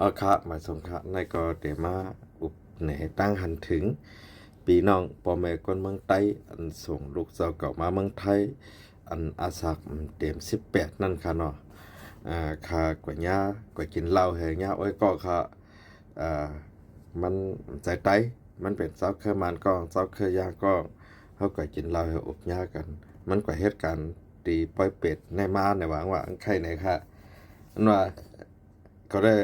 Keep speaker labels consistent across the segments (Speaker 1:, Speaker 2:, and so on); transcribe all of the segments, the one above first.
Speaker 1: ค่ะหมายสงค่ะในก็เดมาอุบแหนตั้งหันถึงปีน้องปอแม่คนเมืองไต้อันส่งลูกสาวเก่ามาเมืองไทยอันอาสักเต็ม18นั่นค่ะเนาะค่ากว่าย่ากว่ากินเหล้าแหงย่าอ้อยก็ค่ะอ่ามันใจไต้มันเป็นเจ้าเคยมันก็เจ้าเคยยาก็เขาก็กินเหล้าให้อบย่ากันมันกว่าเหตุการณ์ตีปล่อยเป็ดในมาในหวังว่าอันใครไหนค่ะอันว่า ก็ได้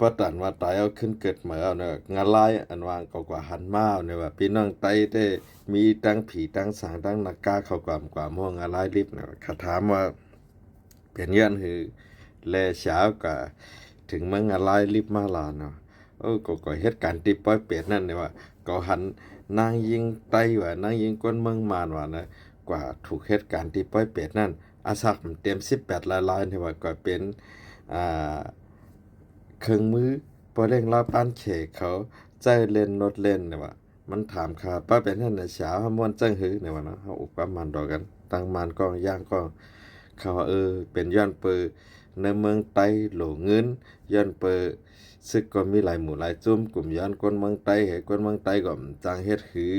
Speaker 1: ประตันว่าตายเอาขึ้นเกิดเหมือเอาเนอะงานไล่อันวางก็กว่าหันมาเนี่ยว่าพี่น้องไต้ได้มีตั้งผีตั้งสางตั้งนักกาเขากว่าม่วงงานไล่ลิบเนี่ยเขาถามว่าเป็นยันหือแลเช้ากับถึงเมื่องานไล่ลิบมาลาเนาะก็เหตุการณ์ที่ป้อยเปลี่ยนนั่นเนี่ยว่าก็หันนางยิงไต้ว่านางยิงก้นเมืองมานว่านะกว่าถูกเหตุการณ์ที่ป้อยเปลี่ยนนั่นอาสักมันเต็ม18 ลายเนี่ยว่าก็เป็นอ่า เครื่องมือพอเร่งรอบป้านเขกเขาใจเล่นรถเล่นเนี่ยว่ามันถามค่าป้าเป็นท่านในเช้าห้ามวนจังหือเนี่ยว่าเนาะเขาอุปมันดอกกันตั้งมันก็ย่างก็เขาว่าเป็นย้อนเปอในเมืองไต้โหลเงินย้อนเปอซึกก็มีหลายหมู่หลายจุ่มกลุ่มย้อนคนเมืองไต้เหคนเมืองไต้ก็จังเฮ็ดหือ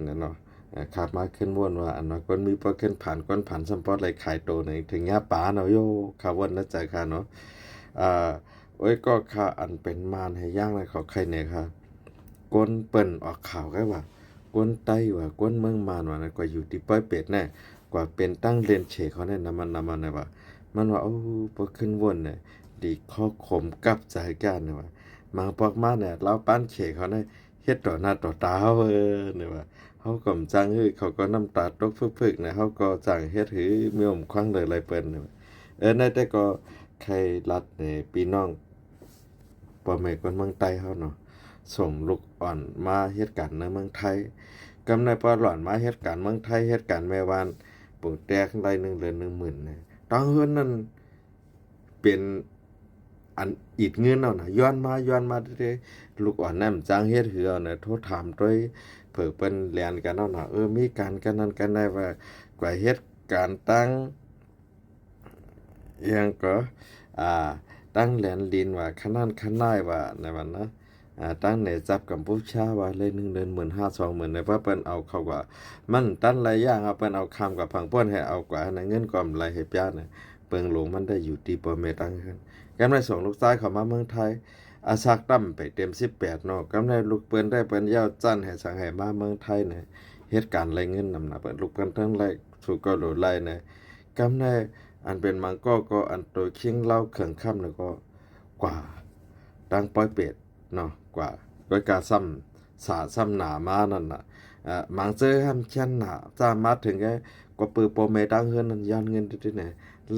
Speaker 1: นั่นเนาะขับมาขึ้นวนว่าอันนั้นคนมีพอขึ้นผ่านผ่านสัมปอดอะไรขายโตหนึ่งถึงยาป่าเนาะโยขาวนนะใจค่ะเนาะอ่า โอ้ยก็ค่าอันเป็นมารให้ย่างเลยเขาใครเนี่ยค่ะก้นเปิ่นออกข่าวไงว่าก้นไต้ว่าก้นเมืองมารว่านะกว่าอยู่ที่ป้อยเป็ดแน่กว่าเป็นตั้งเรียนเฉเขาเนี่ยนำมันเนี่ยว่ามันว่าพอขึ้นวนเนี่ยดีข้อขมกับใจกันเนี่ยว่ามาพอกมาเนี่ยเราปั้นเฉเขาเนี่ยเฮ็ดต่อหน้าต่อตาเนี่ยว่าเขาก็จังเขาก็น้ำตาตกพึกๆนะเขาก็จังเฮ็ดหือมีอมควังเลยไรเปิ้นเนี่ยในแต่ก็ใครรัดในพี่น้อง พ่อแม่คนเมืองไต้เฮาเนาะส่งลูกอ่อนมาเฮ็ดการในเมืองไทยกำในพอหลอนมาเฮ็ดการเมืองไทยเฮ็ดการแม่วานปลูกแตกได้1เดือน10,000นะต้องเฮือนนั้นเป็นอันอีดเงินเอาน่ะย้อนมาเด้ๆลูกอ่อนนั้นจ้างเฮ็ดหือเอาน่ะโทรถามด้วยเผื่อเปิ้นแล่นกันเอาน่ะมีการกันนั้นกันได้ว่ากว่าเฮ็ดการตั้งอิหยังก็อ่า ตั้งแหลนลินว่าขนาดขนายว่าในวันนะตั้งในจับกัมพูชาว่าเลย1 เดือน 15,000 20,000ในว่าเปิ้นเอาเขาว่ามันตั้นหลายอย่างเอาเปิ้นเอาคำกับผังเปิ้นให้เอากว่าในเงินกอมหลายให้ปยาน่ะเปิงหลวงมันได้อยู่ที่บ่แม่ตั้งขึ้นกำได้ส่งลูกชายเข้ามาเมืองไทยอาซักตั้มไปเต็ม18เนาะกำได้ลูกเปิ้นได้เปิ้นยาวจั้นให้สังให้มาเมืองไทยน่ะเหตุการณ์ไรเงินนำน่ะเปิ้นลูกเปิ้นทั้งไรสู่ก็โหลไล่น่ะกำได้ อันเป็นมังก็อันตัวเคียงเล่าเขื่องค่ำแล้วก็กว่าดังป้อยเป็ดเนาะกว่าด้วยการซ้ำซ้ำหนามานั่นน่ะมังเจอห้ามเขียนหนาจ้ามาถึงแกกว่าปือโปเมดังเฮือนนั่นย้อนเงินที่ไหน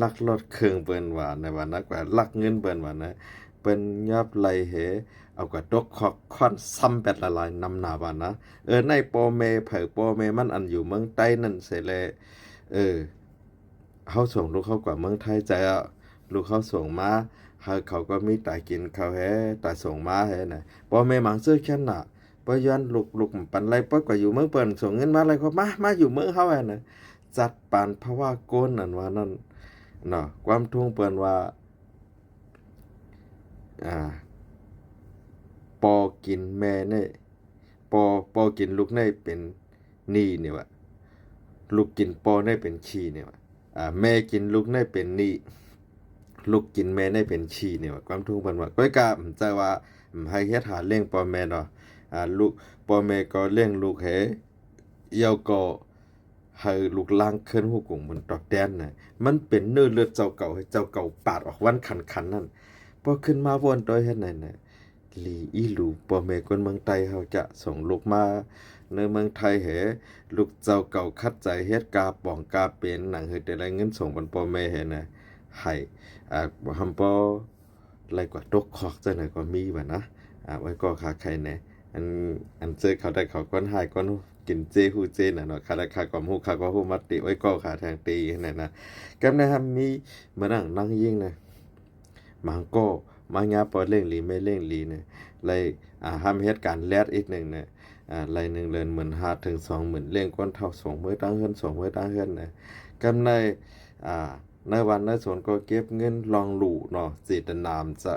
Speaker 1: ลักลดเครื่องเปิ้นว่าในวันนั้นกว่าลักเงินเปิ้นว่านะเปิ้นยับไหลเหเอากว่าตกคอกค่อนซ้ำแปดละลายนำหนาว่านะในโปเมเผอโปเมมันอันอยู่เมืองใต้นั่นเสยเลยเออ เขาส่งลูกเขากว่าเมืองไทยใจอ่ะลูกเขาส่งมาเขาก็มีแต่กินเขาวแฮ่แต่ส่งมาแฮ่น่ะพอแม่หมังซื้อแค่น่ะพอย้อนลูกปันไรปกว่าอยู่เมืองเปิ้นส่งเงินมาอะไรก็มาอยู่เมืองเฮาแฮ่น่ะจัดปานเพราะว่าโกนนั่นว่านั่นเนาะความทุ่งเปิ้นว่าอ่าปอกินแม่เนี่ยปอกินลูกเนี่ยเป็นหนี้เนี่ยว่าลูกกินปอเนี่ยเป็นขี้เนี่ยว่าแม่กินลูกเนี่ยเป็นหนี้ ลูกกินแม่ได้เป็นชีเนี่ยว่าความทุกข์เพิ่นว่าก้อยกะใจว่าให้เฮ็ดหาเลี้ยงพ่อแม่เนาะลูกพ่อแม่ก็เลี้ยงลูกให้เหี่ยวก็ให้ลูกล่างขึ้นฮู้กุงมันตอกแดนน่ะมันเป็นเนื้อเลือดเจ้าเก่าให้เจ้าเก่าปาดออกวันขันๆนั่นพอขึ้นมาวนโดยเฮ็ดนั่นน่ะลีอีหลูพ่อแม่คนเมืองไทยเฮาจะส่งลูกมาในเมืองไทยเหลูกเจ้าเก่าคัดใจเฮ็ดกาป้องกาเป็นหนังเฮ็ดแต่ละเงินส่งบนพ่อแม่ให้น่ะให้ ฮัมปอไรกว่าตกคอกจังไหนก็มีบ่นะไว้ก็ขาใครแหน่อันเจอเขาได้เขาก้อนหายก้อนกินเจฮู้เจน่ะเนาะขาได้ขาก็ฮู้ขาก็ฮู้มัดติไว้ก็ขาทางตีนั่นน่ะกำนะครับมีมานั่งยิงนะมังก็มางาปอเร่งหลีไม่เร่งหลีเนี่ยเลยห้ามเหตุการณ์แลดอีกหนึ่งเนี่ยไรหนึ่งเดือน15,000 ถึง 20,000เลี้ยงก้นเท่าส่งมื้อตั้งเฮือนส่งมื้อตั้งเฮือนน่ะกำในอ่า ในวันในสวนก็เก็บเงินลองหลู่เนาะเจตนามจะ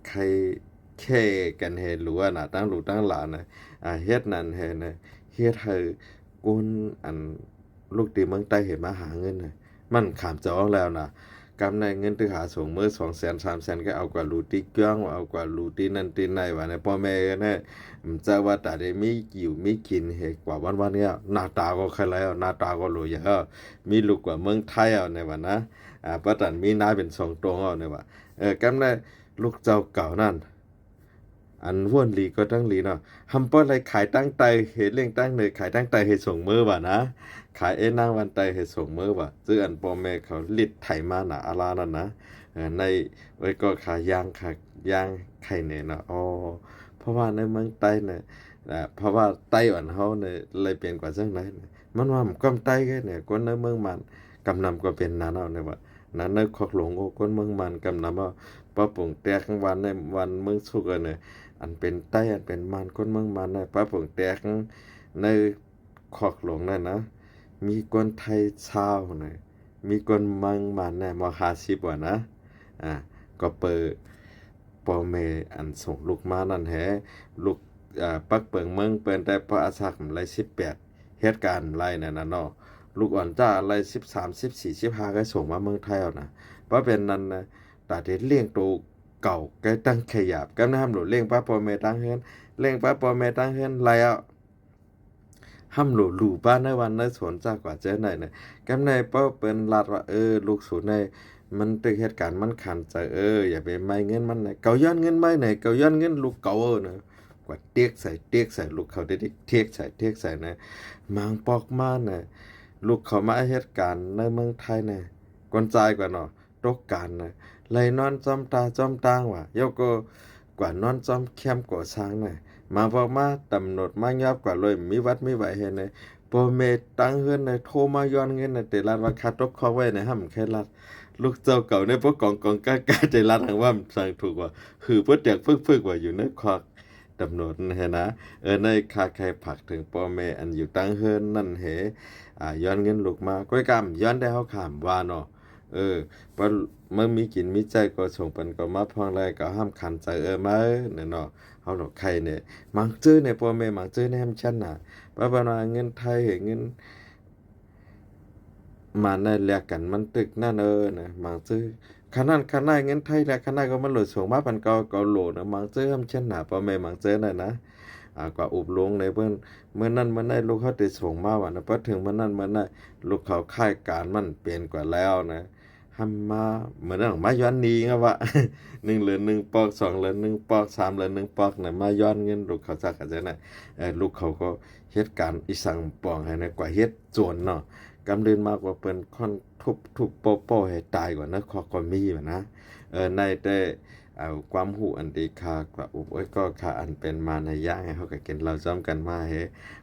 Speaker 1: ใครแค่กันเฮหรือว่าน่ะตั้งลูกตั้งหลานน่ะเฮ็ดนั่นเฮน่ะเฮ็ดให้คนอันลูกที่เมืองใต้เห็นมาหาเงินน่ะมันข้ามจอแล้วน่ะกำในเงินที่หาส่งมื้อ200,000 300,000ก็เอากว่าลูกที่เกื้องเอากว่าลูกที่นั่นที่ไหนว่าเนี่ยพ่อแม่เนี่ยจะว่าแต่ได้มีอยู่มีกินเฮกว่าวันๆเนี่ยหน้าตาก็ใครแล้วหน้าตาก็รวยเยอะมีลูกกว่าเมืองไทยเอาเนี่ยว่านะป้าตันมีน้าเป็น2ตัวเอาเนี่ยว่ากำในลูกเจ้าเก่านั่นอันว่วนลีก็ตั้งลีเนาะทำป้ออะไรขายตั้งไตเหตุเรื่องตั้งเลยขายตั้งไตเหตุส่งมือว่ะนะขายนางวันไตเหตุส่งมือว่ะซึ่งอันพ่อแม่เขาลิดไถมาหนาอาลานั่นนะในไว้ก็ขายย่างไข่เนี่ยนะอ๋อเพราะว่าในเมืองใต้เนี่ยเพราะว่าไต้หวันเขาเนี่ยเลยเปลี่ยนกว่าจังไหนมันว่ามันก็ใต้แค่เนี่ยคนในเมืองมันกำนำก็เป็นนาเอาเนี่ยว่านั้นในคอกหลงโอ้คนเมืองมันกำนำว่าป้าปุ่งแต่ข้างวันในวันเมืองสุกเนี่ย อันเป็นใต้อันเป็นมันคนเมืองมันนะป้าผงแตกในขอกหลวงนั่นนะมีคนไทยชาวนะมีคนเมืองมันนะม50ว่ะนะอ่าก็เปิดปอเมอันส่งลูกมานั่นแฮลูกปักเปิงเมืองเปิ้นแต่พระอาศักไล่18เหตุการณ์ไล่นั่นน่ะเนาะลูกอ่อนจ้าไล่13 14 15ก็ส่งมาเมืองไทยเอานะเพราะเป็นนั้นนะตาเด็ดเลี้ยงตัวเก่าก็ตั้งขยับก็ห้ามหลุดเลี้ยงป้าปอเมตั้งเฮือนเลี้ยงป้าปอเมตั้งเฮือนไรอ่ะห้ามหลุดหลู่บ้านในวันในสวนจากกว่าเจ้าไหนเนี่ยกำในป้าเป็นลาดว่าลูกสูนในมันตึกเหตุการณ์มันขันใจอย่าไปไม่เงินมันไหนเกาย้อนเงินไม่ไหนเกาย้อนเงินลูกเก่าเนอะกว่าเตียกใส่ลูกเขาได้เทียกใส่นะมังปอกมาเนี่ยลูกเขามาเหตุการณ์ในเมืองไทยเนี่ยกวนใจกว่าเนาะตกการนะ เลยนอนจอมตาจอมตางว่ะโยก็กว่านอนจอมแคมก่อช้างน่ะมาพอมาตำหนดมายอบกว่าเลยมีวัดมีไหวเห็นเลยพอเมตังเฮือนในโทรมาย้อนเงินในแต่ละราคาตกคอไว้ในห้ำแค่รัดลูกเจ้าเก่าในพวกกองกล้าใจรัดทางว่ามันสั่งถูกว่าคือเพื่อแจกฝึกว่าอยู่ในควักตำหนดนะฮะนะในคาใครผักถึงปอเมอันอยู่ตั้งเฮือนนั่นเหย้อนเงินลูกมาก้อยกำย้อนได้เขาขามว่าเนาะเพราะเมื่อมีกินมีใจก็ส่งเป็นก็มาพองแลก็ห้ามขันใจมาเนี่ยเนาะเฮาดอกไข่เนี่ยมังจื้อเนี่ยพ่อแม่มังจื้อเนี่ยให้มันชันน่ะว่าบ่ว่าเงินไทยเงินมาในแลกกันมันตึกนั่นนะมังจื้อขนาดเงินไทยแลกขนาดก็มันโหลดส่งมาพันก็โหลดนะมังจื้อให้มันชันน่ะพ่อแม่มังจื้อนั่นนะกว่าอุบลงในเพิ่นเมื่อนั้นมันได้ลูกเขาได้ส่งมาว่านะพอถึงเมื่อนั้นมันได้ลูกเขาค่ายการมันเปลี่ยนกว่าแล้วนะ ทำมาเหมือนของมาย้อนนี้ครับว่า1เหรียญ1ปอก2เหรียญ1ปอก3เหรียญ1ปอกน่ะมาย้อนเงินลูกเขาซักอาจจะน่ะลูกเขาก็เฮ็ดการอีสังปองให้นะกว่าเฮ็ดโจรเนาะกำเดินมากกว่าเปิ้นค่อนทุบโป้ๆให้ตายกว่านะขอก็มีว่านะในแต่ความรู้อันดีค่ากว่าก็ค่าอันเป็นมาในย่างให้เฮาก็กินเราจ้อมกันมาเฮ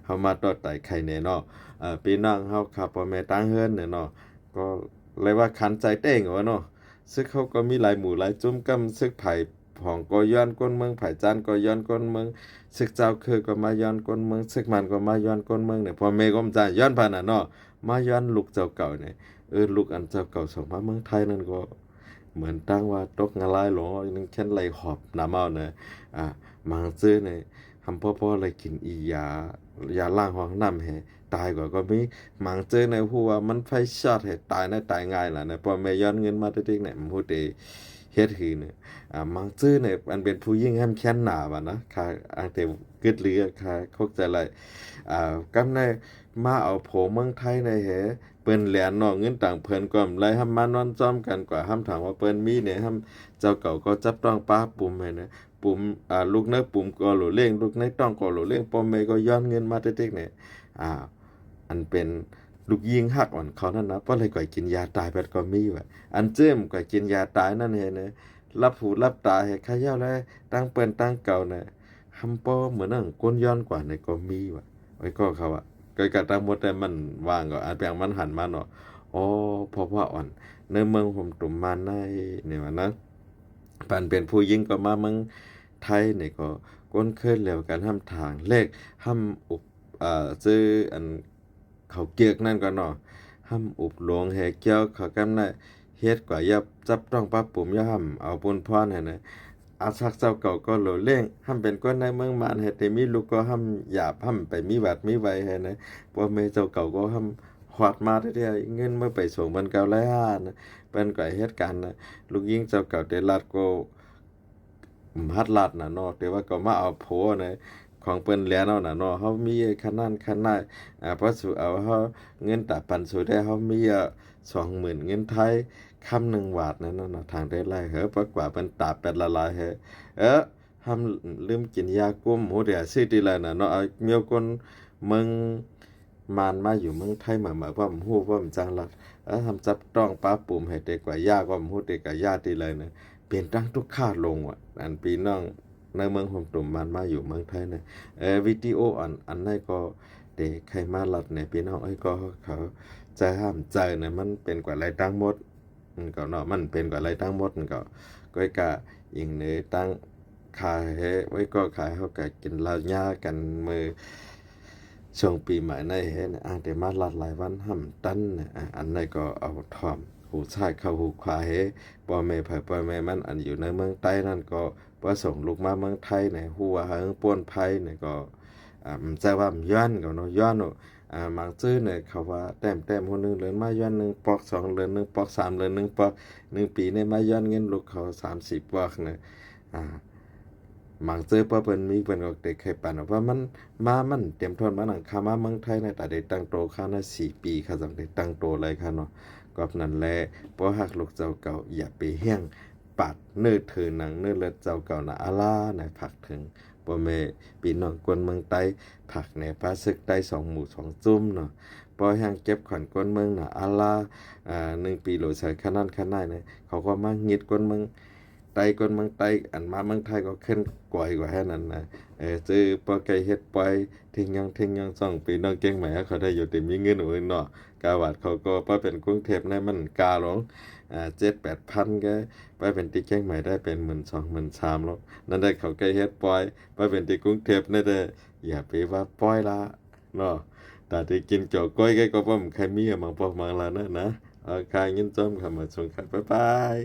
Speaker 1: เฮามาต่อไตไข่แน่เนาะพี่น้องเฮาครับพ่อแม่ตั้งเฮือนเนี่ยเนาะก็เลยว่าขันใจเต้งวะเนาะซึกเขาก็มีหลายหมู่หลายจุ้มกำซึกไผ่ผองก็ย้อนก้นเมืองไผ่จานก็ย้อนก้นเมืองซึกเจ้าคือก็มาย้อนก้นเมืองซึกมันก็มาย้อนก้นเมืองเนี่ยพอเมก็มจ่าย้อนผ่านน่ะเนาะมาย้อนลูกเจ้าเก่าเนี่ยลูกอันเจ้าเก่าส่งมาเมืองไทยนั่นก็เหมือนตั้งว่าตกงาลายหลงนึงเช่นไหลหอบน้ำเอาเนี่ยมังซื้อเนี่ยทำพ่อเลยกินอียาล้างห้องน้ำแฮตายก็มีมังเจอในหัวมันไฟช็อตให้ตายนะตายง่ายล่ะนะพอแม่ย้อนเงินมาติ๊กๆเนี่ยมันพูดได้เฮ็ดคือเนี่ยมังเจอเนี่ยมันเป็นผู้หญิงแฮมแค้นหน้าว่ะนะค่ะอันแต่กึดเรือค่ะคกใจไหลกำในมาเอาโผเมืองไทยในแหเปิ้นแหลนนอกเงินต่างเพิ่นก็ไล่ห้ามานอนจ้อมกันกว่าห้ามถามว่าเปิ้นมีเนี่ยห้ามเจ้าเก่าก็จับต้องป้าปุ่มให้นะปุ่มลูกเนื้อปุ่มก็โหลเล่งลูกในต้องก็โหลเล่งพ่อแม่ก็ย้อนเงินมาติ๊กๆเนี่ยอ่า อันเป็นลูกยิงหักอ่อนเขานั่นนะเพราะอะไรก่อยกินยาตายไปก็มีว่ะอันเจิ้มก่อยกินยาตายนั่นเองนะรับหูรับตาให้ขย้าแล้วตั้งเปิ้นตั้งเก่าเนี่ยทำป้อเหมือนนั่งก้นย้อนกว่าในก็มีว่ะไว้ก็เขาอ่ะก่อยกะตามหมดแต่มันว่างก็อันแปลงมันหันมาเนาะอ๋อเพราะว่าอ่อนในเมืองผมตุ่มมาในเนี่ยว่านะปันเป็นผู้หญิงก็มาเมืองไทยเนี่ยก็ก้นเคลื่อนแล้วกันห้ำทางเลขห้ำอุบซื้ออันเขาเกียกนั่นก็เนาะห้ำอุบหลวงแห่เกี้ยวเขากำน่ะเฮ็ดกว่ายับจับต้องปรับปรุงย่ำเอาปุนพรให้นะ อาสักเจ้าเก่าก็โหลเล่งห้ำเป็นก้นในเมืองมานให้แต่มีลูกก็ห้ำหยาบห้ำไปมีวัดมีไว้ให้นะพ่อแม่เจ้าเก่าก็ห้ำหวาดมาเรื่อยๆเงินเมื่อไปส่งบันเก่าไล่ห้านะเป็นก่อยเหตุการณ์นะลูกยิงเจ้าเก่าเดลัดก็ฮัดลัดน่ะเนาะแต่ว่าก็มาเอาโผนะของเปิ้นแล้วน่ะเนาะเฮามีขนาดพอสู่เอาเฮาเงินตาปันสู่ได้เฮามี20,000เงินไทยคำหนึ่งบาทนั่นน่ะทางได้ไล่เหอะปกว่าเป็นตาเป็ดละลายเหอะห้ามลืมกินยากุมโหเดี๋ยวซื้อทีไรน่ะเนาะเมียวคนเมืองมานมาอยู่เมืองไทยมาว่าผมฮู้ว่าผมจังลัดทำจับต้องป้าปุ่มให้เด็กกว่ายาว่าผมฮู้เด็กกว่ายาทีไรนะเปลี่ยนตั้งทุกค่าลงว่ะอันพี่น้องในเมืองผมตุ่มมันมาอยู่เมืองไทยนะวิดีโออันนั้นก็เด็กใครมาลัดเนี่ยพี่น้องก็เขาจะห้ามใจเนี่ยมันเป็นกว่าไรตั้งหมดก็เนาะมันเป็นกว่าไรตั้งหมดก็กะยิงเนื้อตั้งขายไว้ก็ขายเขาก็กินเหล้ายากันมือช่วงปีใหม่ในเห็นแต่มาลัดหลายวันห้ำตั้นอันนั้นก็เอาทอมหูชายเข้าหูขวาพ่อแม่เผยพ่อแม่มันอันอยู่ในเมืองใต้นั่นก็ประส่งลูกมาเมืองไทยเนี่ยหัวหางป้วนไผ่เนี่ยก็มันจะว่ามันย้อนก็เนาะย้อนเนาะบางซื่อเนี่ยเขาว่าแต้มคนนึงเหลือนมาย้อน1 ปอก 2เหลือน1 ปอก 3เหลือน1 ปอก1 ปีเนี่ยมาย้อนเงินลูกเขา30 ปอกเนี่ยบางซื่อเพราะเพิ่นมีเพิ่นก็ได้เคยปั่นว่ามันเตรียมทนมาหนังคามาเมืองไทยเนี่ยแต่ได้ตั้งโตค่านะ4 ปีค่ะจังได้ตั้งโตเลยค่ะเนาะก็นั่นแหละบ่ฮักลูกเจ้าเก่าอย่าไปเฮี้ยงปัดเนื้อเธอหนังเนื้อเลือดเจ้าเก่านะอาลาในผักถึงบ่แม่พี่น้องคนเมืองใต้ผักในพาซึกใต้2 หมู่ 2 จุ่มเนาะบ่แฮงเก็บขวัญคนเมืองน่ะอาลา1 ปีโหลใส่ขนาดเนี่ยเขาก็มางิดคนเมืองไต้คนเมืองไต้อันมาเมืองไทยก็ขึ้นกว่าแค่นั้นนะซื้อปอไก่เฮ็ดปล่อยทิ้งยัง2 ปีน้องเก่งใหม่เขาได้อยู่แต่มีเงินอื่นเนาะกาวัดเขาก็ไปเป็นกรุงเทพในมันกาหลง7-8 พันก็ไปเป็นที่เก่งใหม่ได้เป็น12,000 13,000แล้วนั่นได้เขาไก่เฮ็ดปล่อยไปเป็นที่กรุงเทพนั่นได้อย่าไปว่าปล่อยละเนาะแต่ที่กินเจ้าก้อยก็บ่มใครมีมังปอกมังละนะเอาคายยินจอมเข้ามาชมครับบ๊ายบาย